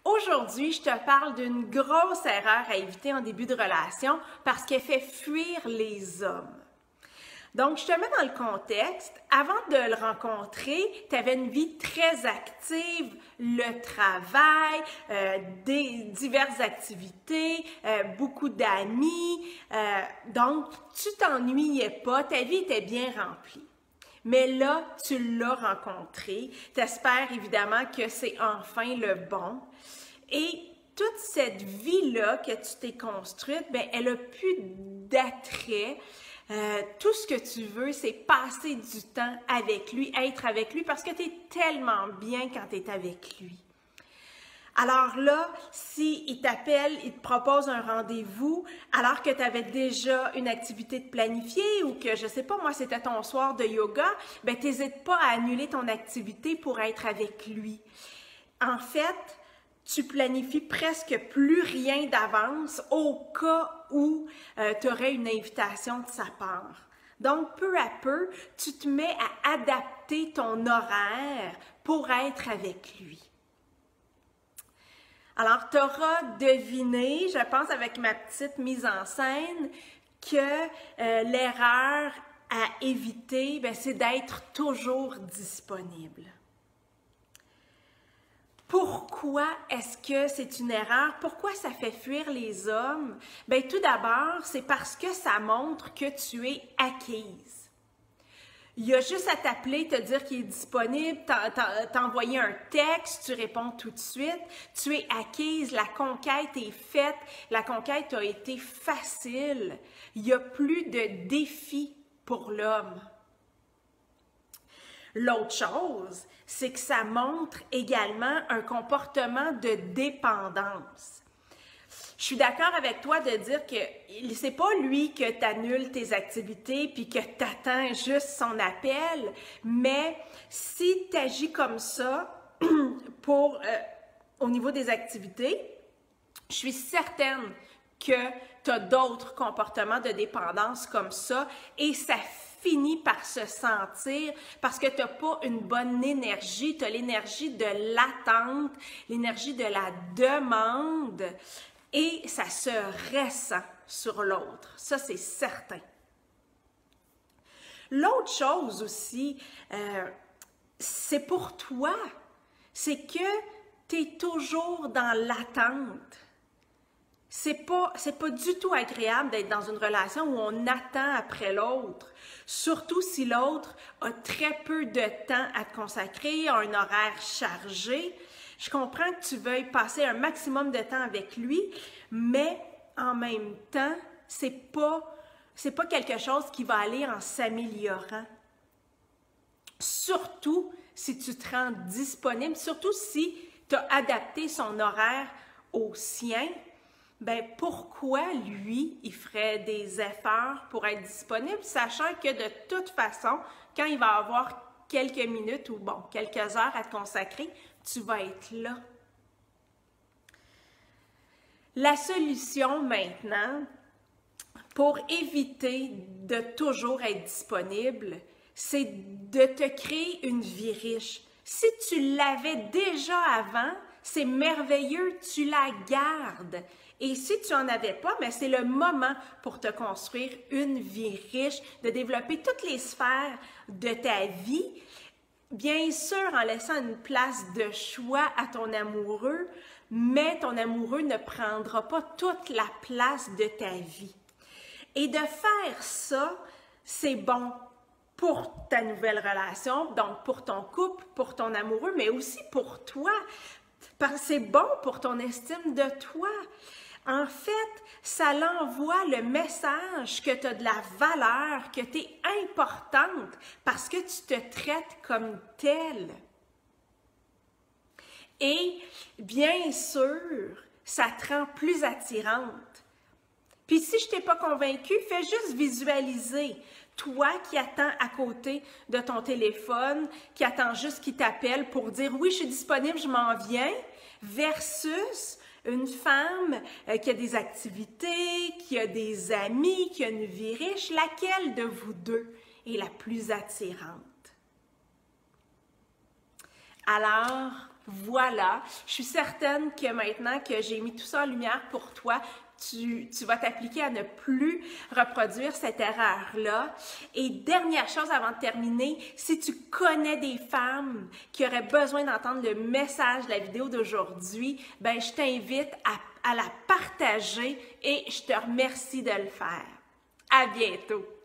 Aujourd'hui, je te parle d'une grosse erreur à éviter en début de relation parce qu'elle fait fuir les hommes. Donc, je te mets dans le contexte. Avant de le rencontrer, tu avais une vie très active, le travail, des diverses activités, beaucoup d'amis. Donc, tu t'ennuyais pas, ta vie était bien remplie. Mais là, tu l'as rencontré. Tu espères évidemment que c'est enfin le bon. Et toute cette vie-là que tu t'es construite, ben, elle a plus d'attrait. Tout ce que tu veux, c'est passer du temps avec lui, être avec lui, parce que tu es tellement bien quand tu es avec lui. Alors là, s'il t'appelle, il te propose un rendez-vous, alors que tu avais déjà une activité de planifiée ou que, je sais pas, moi, c'était ton soir de yoga, ben t'hésites pas à annuler ton activité pour être avec lui. En fait, tu planifies presque plus rien d'avance au cas où tu aurais une invitation de sa part. Donc, peu à peu, tu te mets à adapter ton horaire pour être avec lui. Alors, tu auras deviné, je pense avec ma petite mise en scène, que l'erreur à éviter, c'est d'être toujours disponible. Pourquoi est-ce que c'est une erreur? Pourquoi ça fait fuir les hommes? Bien, tout d'abord, c'est parce que ça montre que tu es acquise. Il a juste à t'appeler, te dire qu'il est disponible, t'envoyer un texte, tu réponds tout de suite. Tu es acquise, la conquête est faite, la conquête a été facile. Il n'y a plus de défi pour l'homme. L'autre chose, c'est que ça montre également un comportement de dépendance. Je suis d'accord avec toi de dire que c'est pas lui que tu annules tes activités puis que tu attends juste son appel, mais si tu agis comme ça au niveau des activités, je suis certaine que tu as d'autres comportements de dépendance comme ça et ça finit par se sentir parce que tu n'as pas une bonne énergie, tu as l'énergie de l'attente, l'énergie de la demande et ça se ressent sur l'autre. Ça, c'est certain. L'autre chose aussi, c'est pour toi, c'est que tu es toujours dans l'attente. C'est pas du tout agréable d'être dans une relation où on attend après l'autre, surtout si l'autre a très peu de temps à te consacrer, a un horaire chargé. Je comprends que tu veuilles passer un maximum de temps avec lui, mais en même temps, c'est pas quelque chose qui va aller en s'améliorant. Surtout si tu te rends disponible, surtout si tu as adapté son horaire au sien. Ben pourquoi lui, il ferait des efforts pour être disponible, sachant que de toute façon, quand il va avoir quelques minutes ou quelques heures à te consacrer, tu vas être là. La solution maintenant, pour éviter de toujours être disponible, c'est de te créer une vie riche. Si tu l'avais déjà avant, c'est merveilleux, tu la gardes. Et si tu n'en avais pas, mais c'est le moment pour te construire une vie riche, de développer toutes les sphères de ta vie, bien sûr en laissant une place de choix à ton amoureux, mais ton amoureux ne prendra pas toute la place de ta vie. Et de faire ça, c'est bon pour ta nouvelle relation, donc pour ton couple, pour ton amoureux, mais aussi pour toi. Parce que c'est bon pour ton estime de toi. En fait, ça l'envoie le message que tu as de la valeur, que tu es importante parce que tu te traites comme telle. Et bien sûr, ça te rend plus attirante. Puis si je ne t'ai pas convaincue, fais juste visualiser. Toi qui attends à côté de ton téléphone, qui attends juste qu'il t'appelle pour dire « oui, je suis disponible, je m'en viens », versus une femme qui a des activités, qui a des amis, qui a une vie riche, laquelle de vous deux est la plus attirante? Alors, Voilà, je suis certaine que maintenant que j'ai mis tout ça en lumière pour toi, tu vas t'appliquer à ne plus reproduire cette erreur-là. Et dernière chose avant de terminer, si tu connais des femmes qui auraient besoin d'entendre le message de la vidéo d'aujourd'hui, ben je t'invite à la partager et je te remercie de le faire. À bientôt!